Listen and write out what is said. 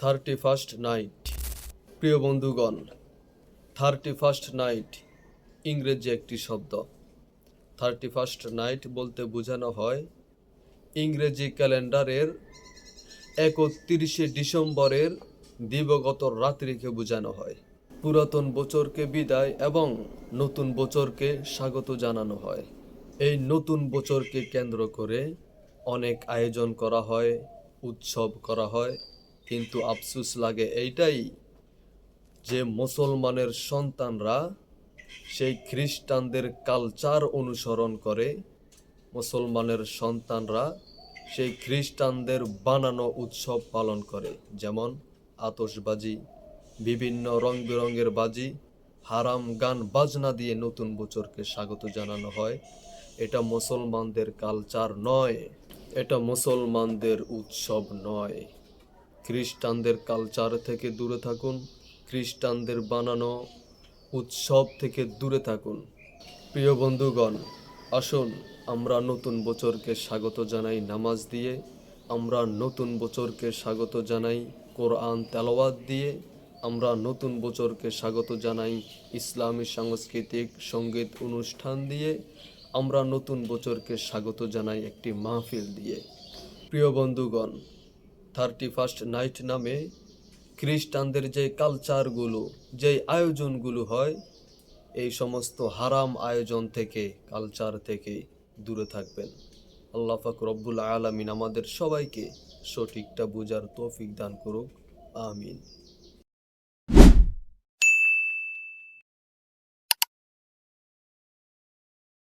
31st night. প্রিয় বন্ধুগণ, 31st night ইংরেজি একটি শব্দ। 31st নাইট বলতে বোঝানো হয় ইংরেজি ক্যালেন্ডারের 31শে ডিসেম্বরের দিবাগত রাত্রিকে বোঝানো হয়। পুরাতন বছরকে বিদায় এবং নতুন বছরকে স্বাগত জানানো হয়। এই নতুন বছরকে কেন্দ্র করে অনেক আয়োজন করা হয়, উৎসব করা হয়, কিন্তু আফসোস লাগে এইটাই যে মুসলমানের সন্তানরা সেই খ্রিস্টানদের কালচার অনুসরণ করে। মুসলমানের সন্তানরা সেই খ্রিস্টানদের বানানো উৎসব পালন করে, যেমন আতশবাজি, বিভিন্ন রং বেরঙের বাজি, হারাম গান বাজনা দিয়ে নতুন বছরকে স্বাগত জানানো হয়। এটা মুসলমানদের কালচার নয়, এটা মুসলমানদের উৎসব নয়। খ্রিস্টানদের কালচার থেকে দূরে থাকুন, খ্রিস্টানদের বানানো উৎসব থেকে দূরে থাকুন। প্রিয় বন্ধুগণ, আসুন আমরা নতুন বছরকে স্বাগত জানাই নামাজ দিয়ে, আমরা নতুন বছরকে স্বাগত জানাই কোরআন তেলাওয়াত দিয়ে, আমরা নতুন বছরকে স্বাগত জানাই ইসলামী সাংস্কৃতিক সঙ্গীত অনুষ্ঠান দিয়ে, আমরা নতুন বছরকে স্বাগত জানাই একটি মাহফিল দিয়ে। প্রিয় বন্ধুগণ, 31st নাইট নামে খ্রিস্টানদের যে কালচারগুলো, যেই আয়োজনগুলো হয়, এই সমস্ত হারাম আয়োজন থেকে, কালচার থেকে দূরে থাকবেন। আল্লাহ পাক রব্বুল আলামিন আমাদের সবাইকে সঠিকটা বোঝার তৌফিক দান করুক। আমিন।